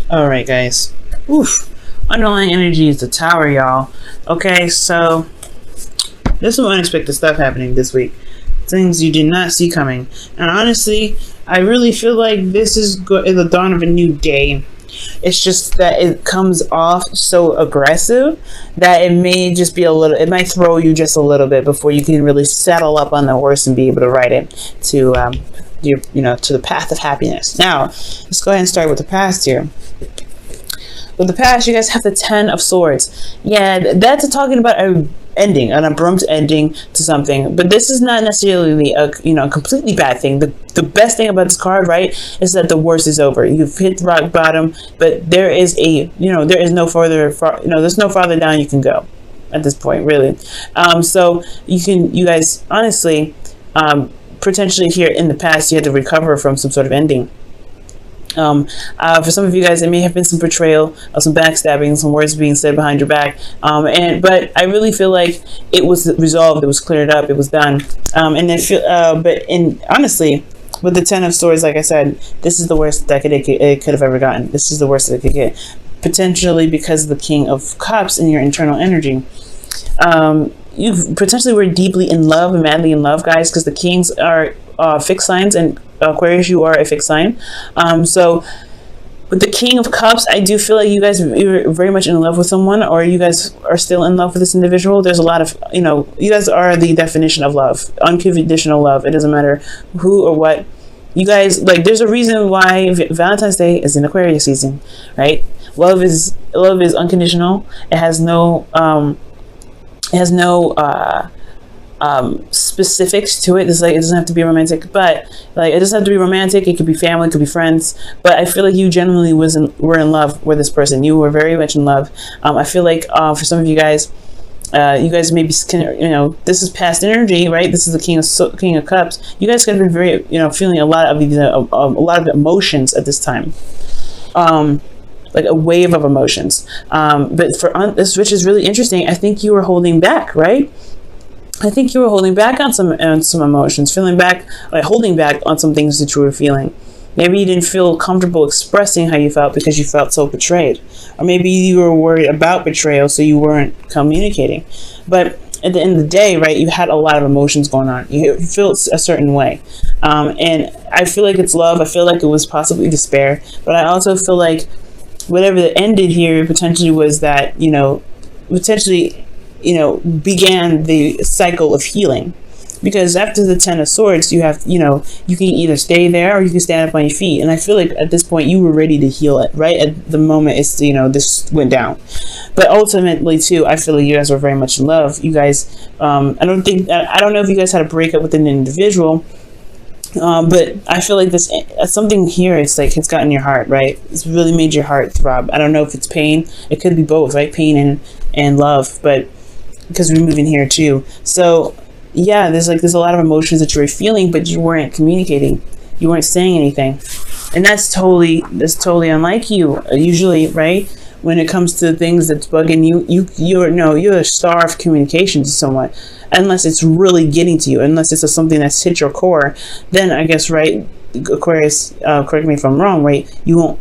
All right, guys. Oof. Underlying energy is the Tower, y'all. Okay, so there's some unexpected stuff happening this week. Things you did not see coming. And honestly, I really feel like this is the dawn of a new day. It's just that it comes off so aggressive that it may just be a little, it might throw you just a little bit before you can really settle up on the horse and be able to ride it to to the path of happiness. Now, let's go ahead and start with the past here. With the past, you guys have the Ten of Swords. Yeah, that's talking about an ending, an abrupt ending to something. But this is not necessarily a completely bad thing. The best thing about this card, right, is that the worst is over. You've hit rock bottom, but there is there's no farther down you can go at this point, really. So you guys honestly, potentially here in the past, you had to recover from some sort of ending. For some of you guys, it may have been some betrayal, some backstabbing, some words being said behind your back. But I really feel like it was resolved, it was cleared up, it was done. Honestly, with the Ten of Swords, like I said, this is the worst that it could have ever gotten. This is the worst that it could get, potentially because of the King of Cups and your internal energy. You potentially were deeply in love and madly in love, guys, because the Kings are fixed signs, and Aquarius, you are a fixed sign. So with the King of Cups, I do feel like you're very much in love with someone, or you guys are still in love with this individual. There's a lot of, you guys are the definition of love, unconditional love. It doesn't matter who or what. You guys, there's a reason why Valentine's Day is in Aquarius season, right? Love is unconditional. It has no specifics to it. It's it doesn't have to be romantic, but it doesn't have to be romantic. It could be family, it could be friends. But I feel like you genuinely were in love with this person. You were very much in love. I feel like for some of you guys, maybe this is past energy, right? This is the King of Cups. You guys could have been very feeling a lot of these a lot of emotions at this time. Like a wave of emotions. But for this, which is really interesting, I think you were holding back, right? I think you were holding back on some emotions, holding back on some things that you were feeling. Maybe you didn't feel comfortable expressing how you felt because you felt so betrayed. Or maybe you were worried about betrayal, so you weren't communicating. But at the end of the day, right, you had a lot of emotions going on. You felt a certain way. And I feel like it's love. I feel like it was possibly despair. But I also feel like whatever that ended here potentially was that, began the cycle of healing. Because after the Ten of Swords, you have, you can either stay there or you can stand up on your feet. And I feel like at this point you were ready to heal it, right? At the moment it's, this went down. But ultimately too, I feel like you guys were very much in love. You guys, I don't know if you guys had a breakup with an individual, but I feel like this something here, it's gotten your heart, right? It's really made your heart throb. I don't know if it's pain. It could be both, right? Pain and love, but because we're moving here too. So yeah, there's a lot of emotions that you were feeling, but you weren't communicating. You weren't saying anything. And that's totally unlike you, usually, right? When it comes to things that's bugging you, you're a star of communication to someone. Unless it's really getting to you, unless it's something that's hit your core, then I guess, right, Aquarius, correct me if I'm wrong, right? You won't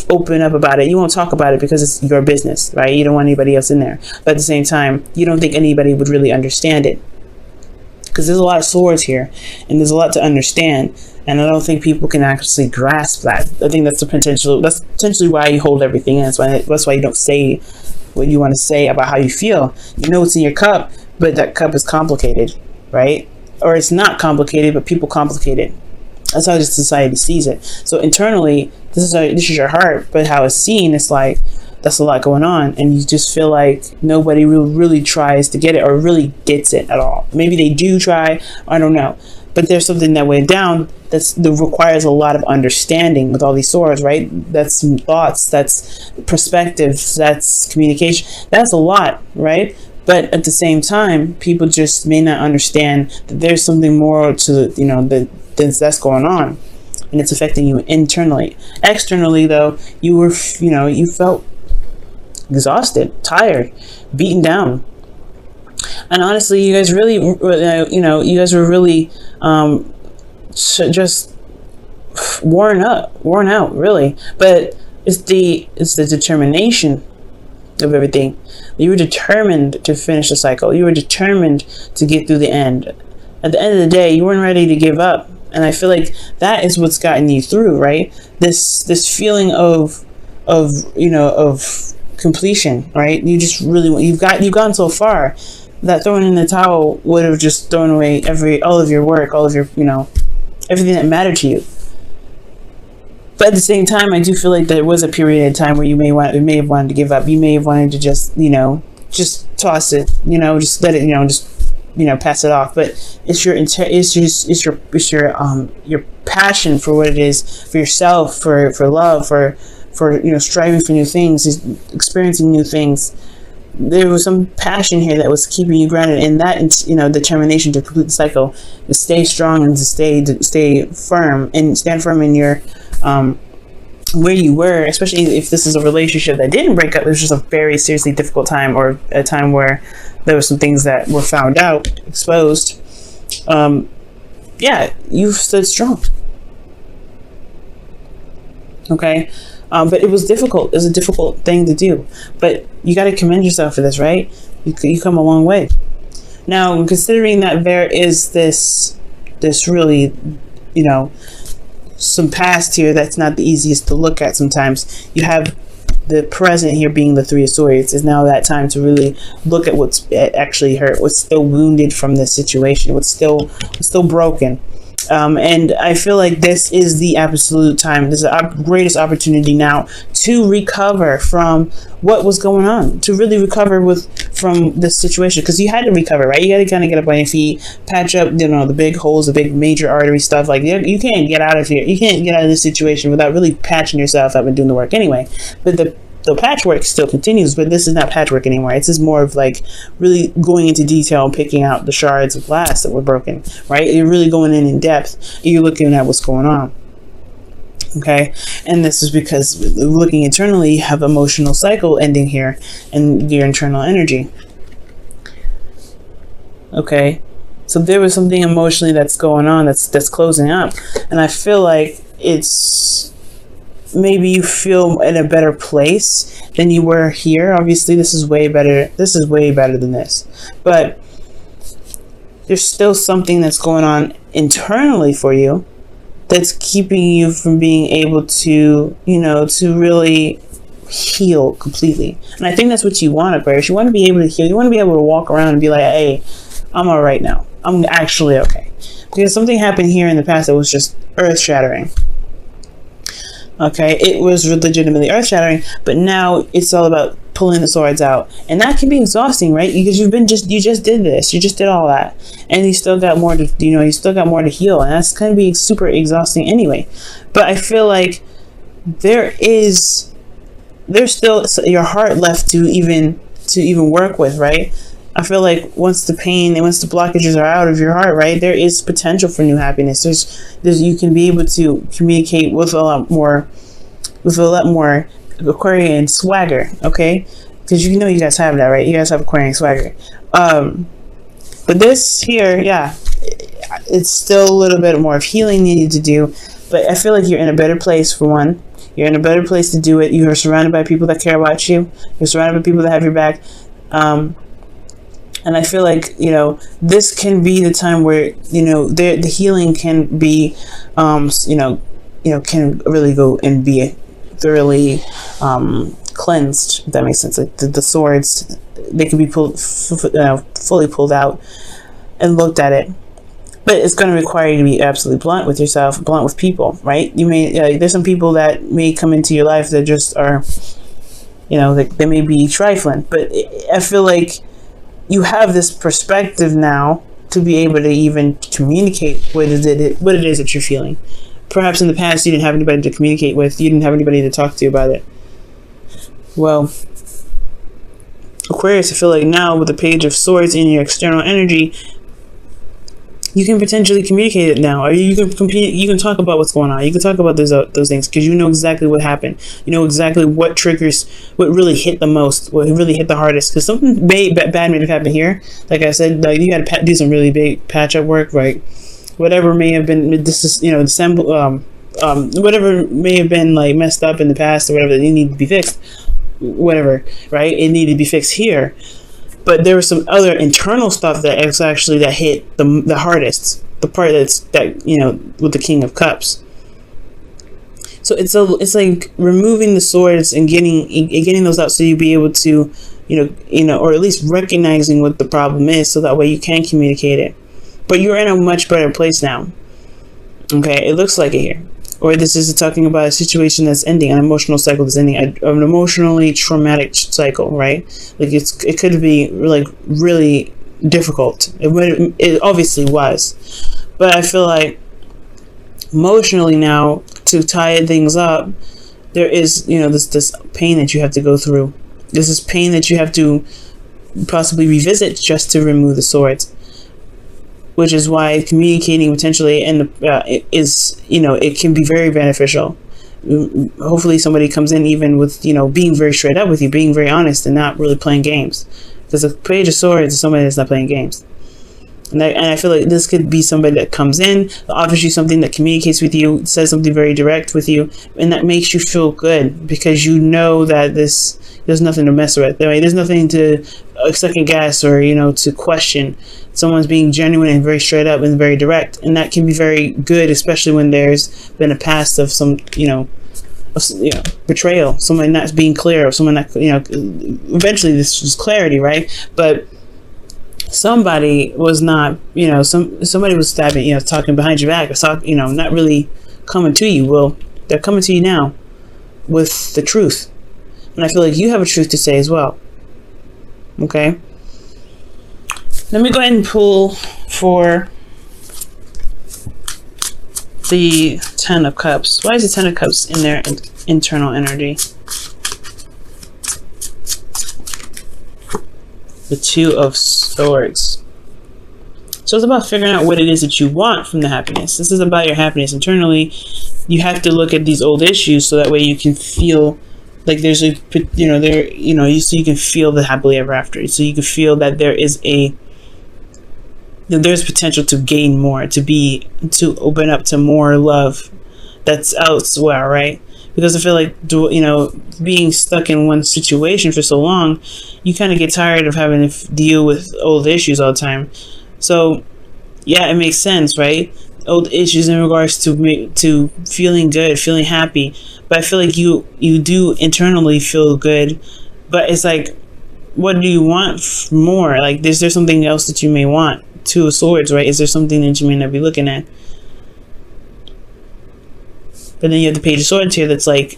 open up about it. You won't talk about it because it's your business, right? You don't want anybody else in there. But at the same time, you don't think anybody would really understand it, because there's a lot of swords here, and there's a lot to understand. And I don't think people can actually grasp that. I think that's potentially why you hold everything in. That's why you don't say what you want to say about how you feel. You know it's in your cup, but that cup is complicated, right? Or it's not complicated, but people complicate it. That's how this society sees it. So internally, this is your heart, but how it's seen, it's like that's a lot going on, and you just feel like nobody really tries to get it or really gets it at all. Maybe they do try, I don't know. But there's something that went down that requires a lot of understanding with all these swords, right? That's thoughts, that's perspectives, that's communication. That's a lot, right? But at the same time, people just may not understand that there's something more to, that's going on, and it's affecting you internally. Externally, though, you felt exhausted, tired, beaten down. And honestly, you guys really, you guys were really just worn out, really. But it's the determination of everything. You were determined to finish the cycle. You were determined to get through the end. At the end of the day, you weren't ready to give up. And I feel like that is what's gotten you through, right? This feeling of completion, right? You just really, you've gone so far that throwing in the towel would have just thrown away all of your work, all of your, everything that mattered to you. But at the same time, I do feel like there was a period of time where you may have wanted to give up. You may have wanted to just toss it, just let it, pass it off. But it's your passion for what it is, for yourself, for love, for striving for new things, experiencing new things. There was some passion here that was keeping you grounded, and that determination to complete the cycle, to stay strong and to stay firm and stand firm in your where you were, especially if this is a relationship that didn't break up. It was just a very seriously difficult time, or a time where there were some things that were found out, exposed. Yeah, you've stood strong. Okay. But it was difficult. It was a difficult thing to do. But you got to commend yourself for this, right? You come a long way. Now, considering that there is this really, some past here that's not the easiest to look at sometimes. You have the present here being the Three of Swords. Is now that time to really look at what's actually hurt, what's still wounded from this situation, what's still broken. And I feel like this is the absolute time. This is our greatest opportunity now to recover from what was going on, to really recover from this situation, because you had to recover, right? You got to kind of get up on your feet, patch up, the big holes, the big major artery stuff. Like you can't get out of here. You can't get out of this situation without really patching yourself up and doing the work anyway. But the patchwork still continues, but this is not patchwork anymore. It's just more of like really going into detail and picking out the shards of glass that were broken, right? You're really going in depth, and you're looking at what's going on. Okay, and this is because looking internally, you have emotional cycle ending here and your internal energy. Okay, so there was something emotionally that's going on that's closing up, and I feel like it's maybe you feel in a better place than you were here. Obviously, this is way better. This is way better than this, but there's still something that's going on internally for you that's keeping you from being able to, to really heal completely. And I think that's what you want, Aquarius. You want to be able to heal. You want to be able to walk around and be like, hey, I'm all right now. I'm actually okay. Because something happened here in the past that was just earth-shattering. Okay, it was legitimately earth-shattering, but now it's all about pulling the swords out, and that can be exhausting, right? Because you just did this, you just did all that, and you still got more to, you still got more to heal, and that's going to be super exhausting anyway. But I feel like there's still your heart left to even work with, right? I feel like once the pain and once the blockages are out of your heart, right, there is potential for new happiness. There's you can be able to communicate with a lot more Aquarian swagger, okay? Because you guys have that, right? You guys have Aquarian swagger. But this here, yeah, it's still a little bit more of healing needed to do. But I feel like you're in a better place for one. You're in a better place to do it. You are surrounded by people that care about you. You're surrounded by people that have your back. And I feel like, this can be the time where, the healing can be, can really go and be thoroughly cleansed, if that makes sense. Like the swords, they can be fully pulled out and looked at it. But it's going to require you to be absolutely blunt with yourself, blunt with people, right? You may, there's some people that may come into your life that just are, they may be trifling. But I feel like you have this perspective now to be able to even communicate what it is that you're feeling. Perhaps in the past you didn't have anybody to communicate with. You didn't have anybody to talk to about it. Well, Aquarius, I feel like now with the Page of Swords in your external energy, you can potentially communicate it now, or you can talk about what's going on. You can talk about those things because you know exactly what happened. You know exactly what triggers, what really hit the most, what really hit the hardest. Because something bad may have happened here. Like I said, you got to do some really big patch-up work, right? Whatever may have been, this is the symbol. whatever may have been like messed up in the past or whatever that need to be fixed, whatever, right? It needed to be fixed here. But there was some other internal stuff that hit the hardest, the part that with the King of Cups. So it's like removing the swords and getting those out, so you be able to or at least recognizing what the problem is, so that way you can communicate it. But you're in a much better place now. Okay, it looks like it here. Or this is talking about a situation that's ending, an emotional cycle that's ending, an emotionally traumatic cycle, right? Like it could be like really difficult. It obviously was, but I feel like emotionally now, to tie things up, there is this pain that you have to go through. This is pain that you have to possibly revisit just to remove the swords. Which is why communicating potentially it can be very beneficial. Hopefully somebody comes in even with being very straight up with you, being very honest, and not really playing games. Because a Page of Swords is somebody that's not playing games. And I feel like this could be somebody that comes in, offers you something, that communicates with you, says something very direct with you, and that makes you feel good, because you know that there's nothing to mess with. There's nothing to second guess or to question. Someone's being genuine and very straight up and very direct, and that can be very good, especially when there's been a past of some betrayal, someone not being clear, or someone not eventually this was clarity, right? But somebody was not, somebody was stabbing, talking behind your back, or not really coming to you. Well, they're coming to you now with the truth, and I feel like you have a truth to say as well. Okay, let me go ahead and pull for the Ten of Cups. Why is the Ten of Cups in their internal energy? The Two of Swords. So it's about figuring out what it is that you want from the happiness. This is about your happiness internally. You have to look at these old issues, so that way you can feel like there's so you can feel the happily ever after. So you can feel that there's potential to gain more, to open up to more love that's elsewhere, right? Because I feel like being stuck in one situation for so long, you kind of get tired of having to deal with old issues all the time. So yeah, it makes sense, right? Old issues in regards to feeling good, feeling happy. But I feel like you do internally feel good, but it's like, what do you want more? Like, is there something else that you may want? Two of Swords, right? Is there something that you may not be looking at? But then you have the Page of Swords here that's like,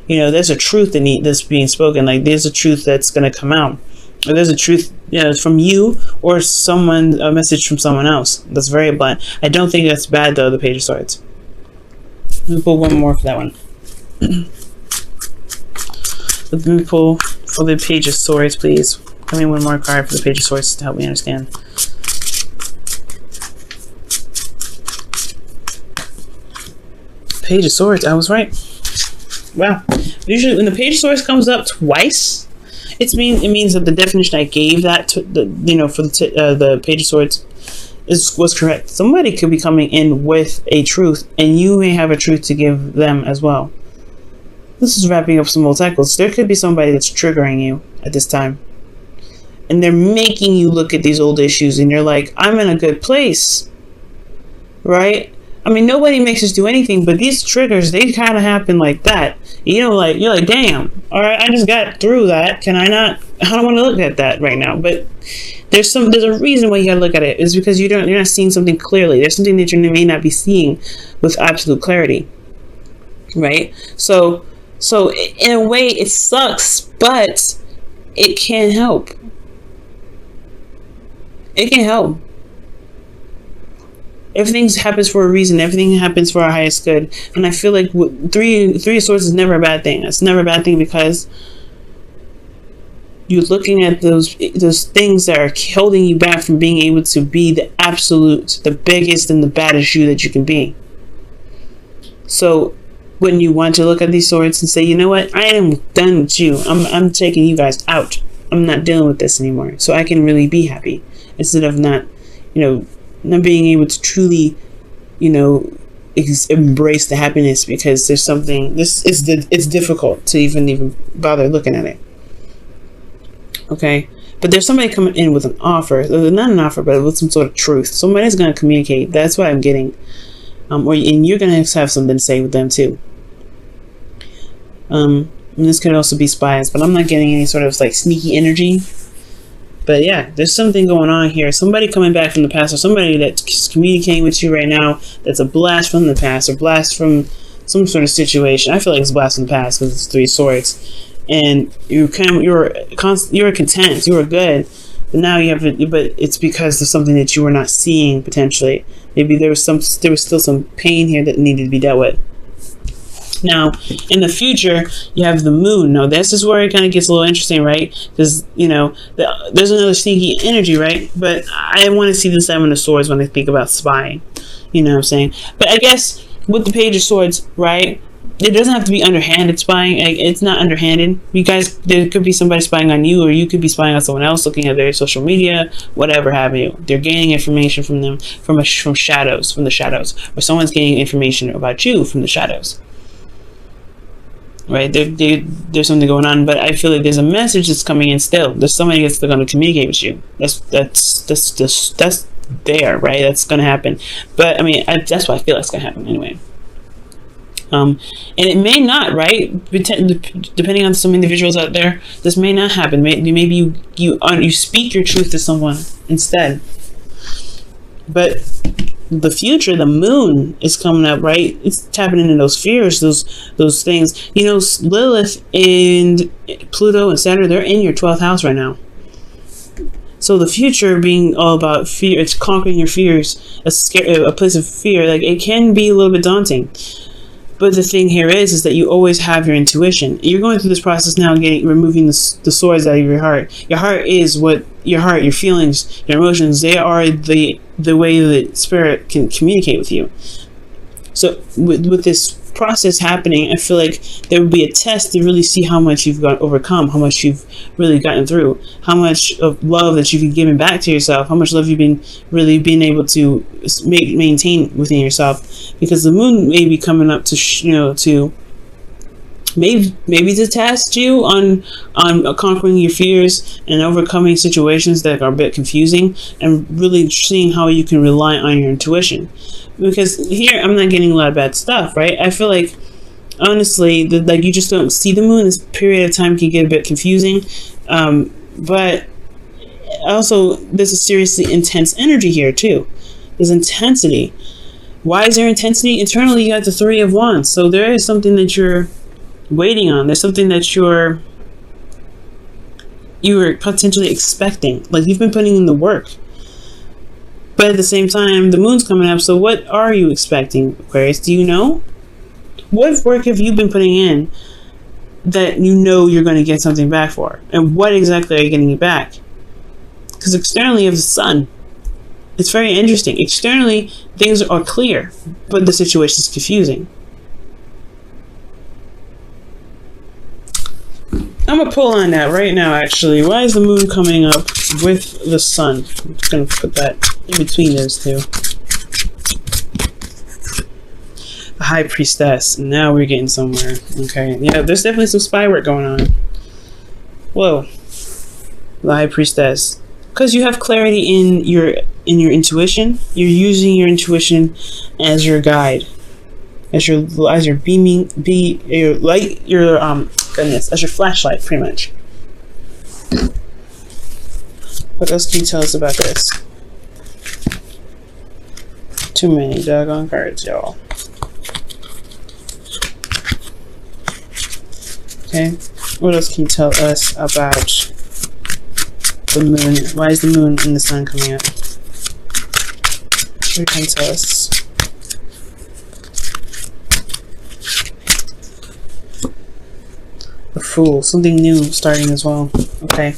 there's a truth that's being spoken. Like, there's a truth that's going to come out. Or there's a truth, from you or a message from someone else. That's very blunt. I don't think that's bad, though, the Page of Swords. Let me pull one more for that one. Let me pull for the Page of Swords, please. Give me one more card for the Page of Swords to help me understand. Page of Swords, I was right. Wow. Usually when the Page of Swords comes up twice, it means that the definition I gave that to for the Page of Swords was correct. Somebody could be coming in with a truth, and you may have a truth to give them as well. This is wrapping up some old cycles. There could be somebody that's triggering you at this time, and they're making you look at these old issues, and you're like, I'm in a good place, right? I mean, nobody makes us do anything, but these triggers, they kind of happen like that. You're like, damn, all right, I just got through that. Can I not? I don't want to look at that right now. But there's a reason why you got to look at it. It's because you're not seeing something clearly. There's something that you may not be seeing with absolute clarity, right? So in a way, it sucks, but it can help. It can help. Everything happens for a reason. Everything happens for our highest good. And I feel like three of Swords is never a bad thing. It's never a bad thing, because you're looking at those things that are holding you back from being able to be the absolute, the biggest and the baddest you that you can be. So when you want to look at these swords and say, you know what, I am done with you. I'm taking you guys out. I'm not dealing with this anymore. So I can really be happy, instead of not being able to truly, embrace the happiness, because there's something, it's difficult to even bother looking at it. Okay, but there's somebody coming in with an offer, not an offer, but with some sort of truth. Somebody's going to communicate. That's what I'm getting. And you're going to have something to say with them too. And this could also be spies, but I'm not getting any sort of like sneaky energy. But yeah, there's something going on here. Somebody coming back from the past, or somebody that's communicating with you right now that's a blast from the past, or blast from some sort of situation. I feel like it's a blast from the past because it's 3 swords. And you were content, you were good, but now you have it. But it's because of something that you were not seeing potentially. Maybe there was still some pain here that needed to be dealt with. Now, in the future, you have the moon. Now, this is where it kind of gets a little interesting, right? Because, you know, there's another sneaky energy, right? But I want to see the 7 of Swords when I think about spying. You know what I'm saying? But I guess with the Page of Swords, right? It doesn't have to be underhanded spying. It's not underhanded. You guys, there could be somebody spying on you, or you could be spying on someone else, looking at their social media, whatever have you. They're gaining information from them, from the shadows, or someone's gaining information about you from the shadows. Right? There's something going on, but I feel like there's a message that's coming in still. There's somebody that's going to communicate with you. That's there, right? That's going to happen. But I mean, that's what I feel like it's going to happen anyway. And it may not, right? Depending on some individuals out there, this may not happen. Maybe you speak your truth to someone instead. But the future, the moon is coming up, right? It's tapping into those fears, those things. You know, Lilith and Pluto and Saturn, they're in your 12th house right now. So the future being all about fear, it's conquering your fears, a place of fear. Like, it can be a little bit daunting. But the thing here is that you always have your intuition. You're going through this process now, removing the swords out of your heart. Your heart is what your feelings, your emotions, they are the way that spirit can communicate with you. So with this process happening, I feel like there would be a test to really see how much you've overcome, how much you've really gotten through, how much of love that you've been giving back to yourself, how much love you've been able to maintain within yourself. Because the moon may be coming up to maybe to test you on conquering your fears and overcoming situations that are a bit confusing, and really seeing how you can rely on your intuition. Because here I'm not getting a lot of bad stuff, right? I feel like, honestly, like, you just don't see the moon. This period of time can get a bit confusing, but also there's a seriously intense energy here too. There's intensity. Why is there intensity? Internally, you got the 3 of Wands, so there is something that you're waiting on. There's something that you were potentially expecting. Like, you've been putting in the work. But at the same time, the moon's coming up, so what are you expecting, Aquarius? Do you know? What work have you been putting in that you know you're going to get something back for? And what exactly are you getting back? Because externally you have the sun. It's very interesting. Externally, things are clear, but the situation is confusing. I'm going to pull on that right now, actually. Why is the moon coming up with the sun? I'm just going to put that in between those two. The High Priestess. Now we're getting somewhere. Okay. Yeah, there's definitely some spy work going on. Whoa. The High Priestess. Because you have clarity in your intuition. You're using your intuition as your guide. As your beaming, your light, as your flashlight, pretty much. What else can you tell us about this? Too many doggone cards, y'all. Okay, what else can you tell us about the moon? Why is the moon and the sun coming up? What can you tell us? The Fool, something new starting as well. Okay.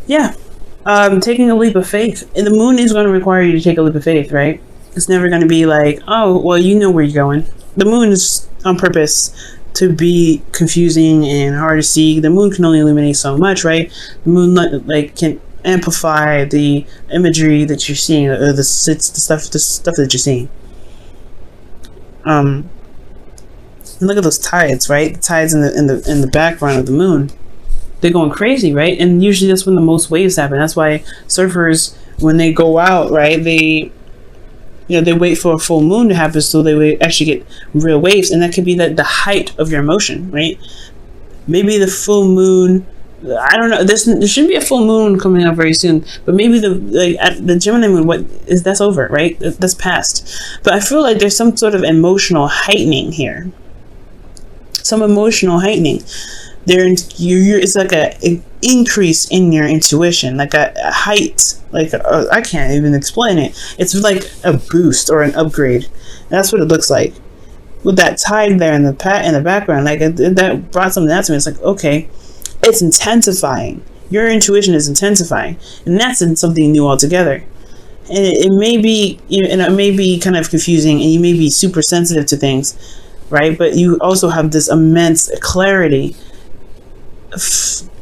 Yeah. Taking a leap of faith. And the moon is going to require you to take a leap of faith, right? It's never going to be like, oh, well, you know where you're going. The moon is on purpose to be confusing and hard to see. The moon can only illuminate so much, right? The moon, like, can amplify the imagery that you're seeing, or the stuff that you're seeing. And look at those tides, right? The tides in the background of the moon. They're going crazy, right? And usually that's when the most waves happen. That's why surfers, when they go out, right, they wait for a full moon to happen so they actually get real waves. And that could be the height of your emotion, right? Maybe the full moon, I don't know, there should be a full moon coming up very soon, but maybe the Gemini moon, that's over, right? That's past. But I feel like there's some sort of emotional heightening here. Some emotional heightening. It's like an increase in your intuition, like a height, I can't even explain it. It's like a boost or an upgrade. That's what it looks like. With that tide there in the background, that brought something out to me. It's like, okay, it's intensifying. Your intuition is intensifying, and that's in something new altogether. And it may be, and it may be kind of confusing, and you may be super sensitive to things, right? But you also have this immense clarity,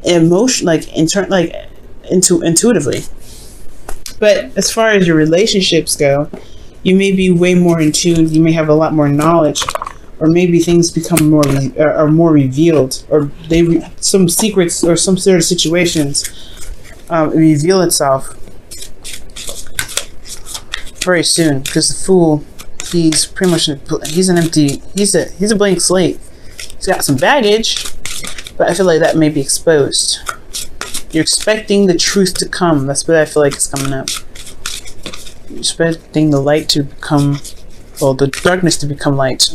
emotion, intuitively. But as far as your relationships go, you may be way more in tune. You may have a lot more knowledge, or maybe things become more revealed, or some secrets or some sort of situations reveal itself very soon. Because the Fool, he's pretty much he's a blank slate. He's got some baggage, but I feel like that may be exposed. You're expecting the truth to come. That's what I feel like is coming up. You're expecting the light to become, well, the darkness to become light.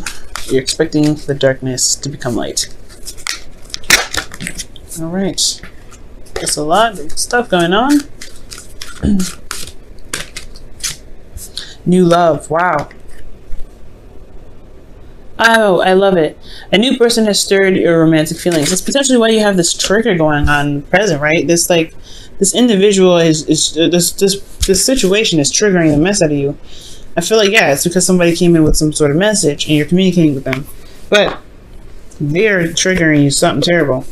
You're expecting the darkness to become light. Alright. There's a lot of stuff going on. New love. Wow. Oh, I love it. A new person has stirred your romantic feelings. That's potentially why you have this trigger going on present, right? This individual this situation is triggering the mess out of you. I feel like, yeah, it's because somebody came in with some sort of message and you're communicating with them. But they're triggering you something terrible.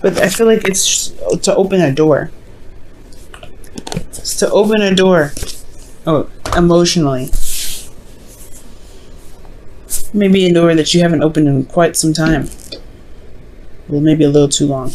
But I feel like it's to open a door. It's to open a door. Oh, emotionally. Maybe a door that you haven't opened in quite some time. Well, maybe a little too long.